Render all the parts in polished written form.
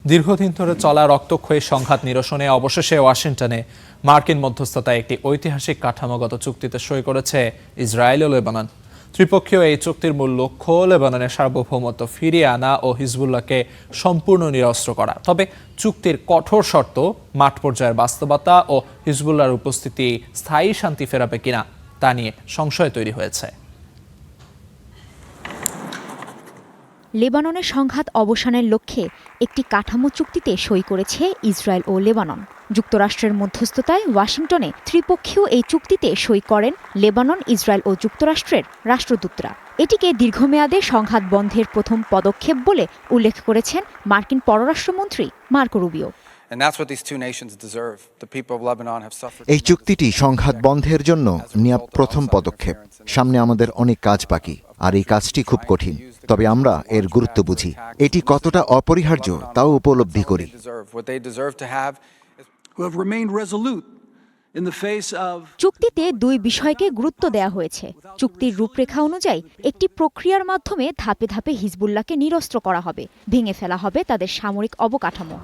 দীর্ঘদিন ধরে চলা রক্তক্ষয়ী সংঘাত নিরসনে অবশেষে ওয়াশিংটনে মার্কিন মধ্যস্থতায় একটি ঐতিহাসিক কাঠামোগত চুক্তিতে সই করেছে ইসরায়েল ও লেবানন। ত্রিপক্ষীয় এই চুক্তির মূল লক্ষ্য লেবাননের সার্বভৌমত্ব ফিরিয়ে আনা ও হিজবুল্লাহকে সম্পূর্ণ নিরস্ত্র করা। তবে চুক্তির কঠোর শর্ত মাঠ পর্যায়ের বাস্তবতা ও হিজবুল্লাহর উপস্থিতি স্থায়ী শান্তি ফেরাবে কিনা তা নিয়ে সংশয় তৈরি হয়েছে। লেবাননের সংঘাত অবসানের লক্ষ্যে একটি কাঠামো চুক্তিতে সই করেছে ইসরায়েল ও লেবানন। যুক্তরাষ্ট্রের মধ্যস্থতায় ওয়াশিংটনে ত্রিপক্ষীয় এই চুক্তিতে সই করেন লেবানন, ইসরায়েল ও যুক্তরাষ্ট্রের রাষ্ট্রদূতরা। এটিকে দীর্ঘমেয়াদে সংঘাত বন্ধের প্রথম পদক্ষেপ বলে উল্লেখ করেছেন মার্কিন পররাষ্ট্রমন্ত্রী মার্কো রুবিও। এই চুক্তিটি সংঘাত বন্ধের জন্য নেওয়া প্রথম পদক্ষেপ। সামনে আমাদের অনেক কাজ বাকি, আর এই কাজটি খুব কঠিন। তবে আমরা এর গুরুত্ব বুঝি। এটি কতটা অপরিহার্য তাও উপলব্ধি করি। চুক্তিতে দুই বিষয়কে গুরুত্ব দেওয়া হয়েছে। চুক্তির রূপরেখা অনুযায়ী একটি প্রক্রিয়ার মাধ্যমে ধাপে ধাপে হিজবুল্লাহকে নিরস্ত্র করা হবে, ভেঙে ফেলা হবে তাদের সামরিক অবকাঠামো।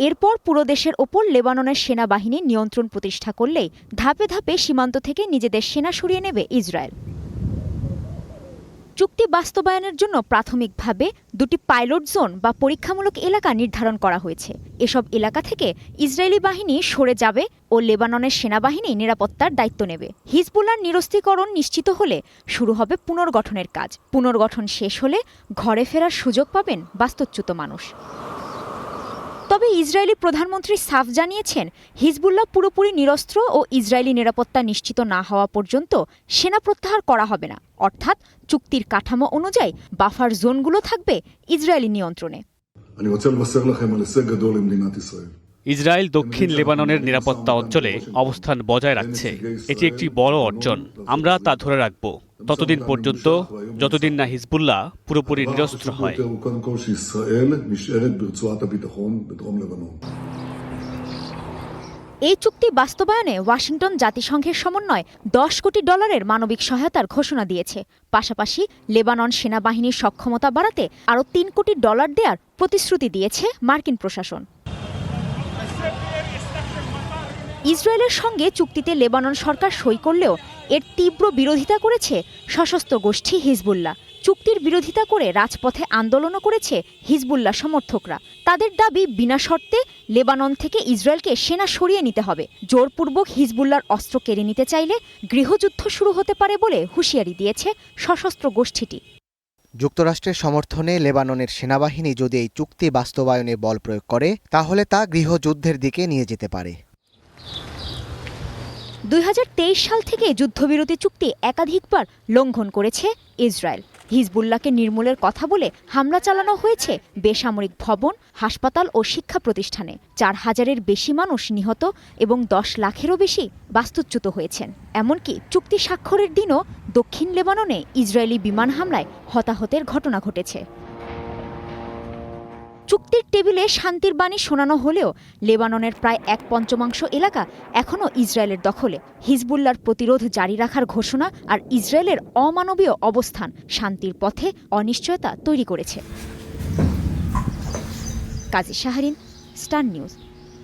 এরপর পুরো দেশের ওপর লেবাননের সেনাবাহিনী নিয়ন্ত্রণ প্রতিষ্ঠা করলেই ধাপে ধাপে সীমান্ত থেকে নিজেদের সেনা সরিয়ে নেবে ইসরায়েল। চুক্তি বাস্তবায়নের জন্য প্রাথমিকভাবে দুটি পাইলট জোন বা পরীক্ষামূলক এলাকা নির্ধারণ করা হয়েছে। এসব এলাকা থেকে ইসরায়েলি বাহিনী সরে যাবে ও লেবাননের সেনাবাহিনী নিরাপত্তার দায়িত্ব নেবে। হিজবুল্লাহর নিরস্ত্রীকরণ নিশ্চিত হলে শুরু হবে পুনর্গঠনের কাজ। পুনর্গঠন শেষ হলে ঘরে ফেরার সুযোগ পাবেন বাস্তুচ্যুত মানুষ। তবে ইসরায়েলি প্রধানমন্ত্রী সাফ জানিয়েছেন, হিজবুল্লাহ পুরোপুরি নিরস্ত্র ও ইসরায়েলি নিরাপত্তা নিশ্চিত না হওয়া পর্যন্ত সেনা প্রত্যাহার করা হবে না। অর্থাৎ চুক্তির কাঠামো অনুযায়ী বাফার জোনগুলো থাকবে ইসরায়েলি নিয়ন্ত্রণে। ইসরায়েল দক্ষিণ লেবাননের নিরাপত্তা অঞ্চলে অবস্থান বজায় রাখছে। এটি একটি বড় অর্জন। আমরা তা ধরে রাখব ততদিন পর্যন্ত যতদিন না হিজবুল্লাহ পুরোপুরি নিরস্ত্র হয়। এই চুক্তি বাস্তবায়নে ওয়াশিংটন জাতিসংঘের সমন্বয় $10 কোটি মানবিক সহায়তার ঘোষণা দিয়েছে। পাশাপাশি লেবানন সেনাবাহিনীর সক্ষমতা বাড়াতে আরও $3 কোটি দেওয়ার প্রতিশ্রুতি দিয়েছে মার্কিন প্রশাসন। ইসরায়েলের সঙ্গে চুক্তিতে লেবানন সরকার সই করলেও এর তীব্র বিরোধিতা করেছে সশস্ত্র গোষ্ঠী হিজবুল্লাহ। চুক্তির বিরোধিতা করে রাজপথে আন্দোলনও করেছে হিজবুল্লাহ সমর্থকরা। তাদের দাবি, বিনা শর্তে লেবানন থেকে ইসরায়েলকে সেনা সরিয়ে নিতে হবে। জোরপূর্বক হিজবুল্লাহর অস্ত্র কেড়ে নিতে চাইলে গৃহযুদ্ধ শুরু হতে পারে বলে হুঁশিয়ারি দিয়েছে সশস্ত্র গোষ্ঠীটি। যুক্তরাষ্ট্রের সমর্থনে লেবাননের সেনাবাহিনী যদি এই চুক্তি বাস্তবায়নে বল প্রয়োগ করে, তাহলে তা গৃহযুদ্ধের দিকে নিয়ে যেতে পারে। 2023 সাল থেকে যুদ্ধবিরতি চুক্তি একাধিকবার লঙ্ঘন করেছে ইসরায়েল। হিজবুল্লাহকে নির্মূলের কথা বলে হামলা চালানো হয়েছে বেসামরিক ভবন, হাসপাতাল ও শিক্ষা প্রতিষ্ঠানে। 4000-এর বেশি মানুষ নিহত এবং 10 লাখেরও বেশি বাস্তুচ্যুত হয়েছেন। এমনকি চুক্তি স্বাক্ষরের দিনও দক্ষিণ লেবাননে ইসরায়েলি বিমান হামলায় হতাহতের ঘটনা ঘটেছে। চুক্তির টেবিলে শান্তির বাণী শোনানো হলেও লেবাননের প্রায় 1/5 এলাকা এখনও ইসরায়েলের দখলে। হিজবুল্লাহর প্রতিরোধ জারি রাখার ঘোষণা আর ইসরায়েলের অমানবীয় অবস্থান শান্তির পথে অনিশ্চয়তা তৈরি করেছে। কাজী শাহরিন, স্টার নিউজ।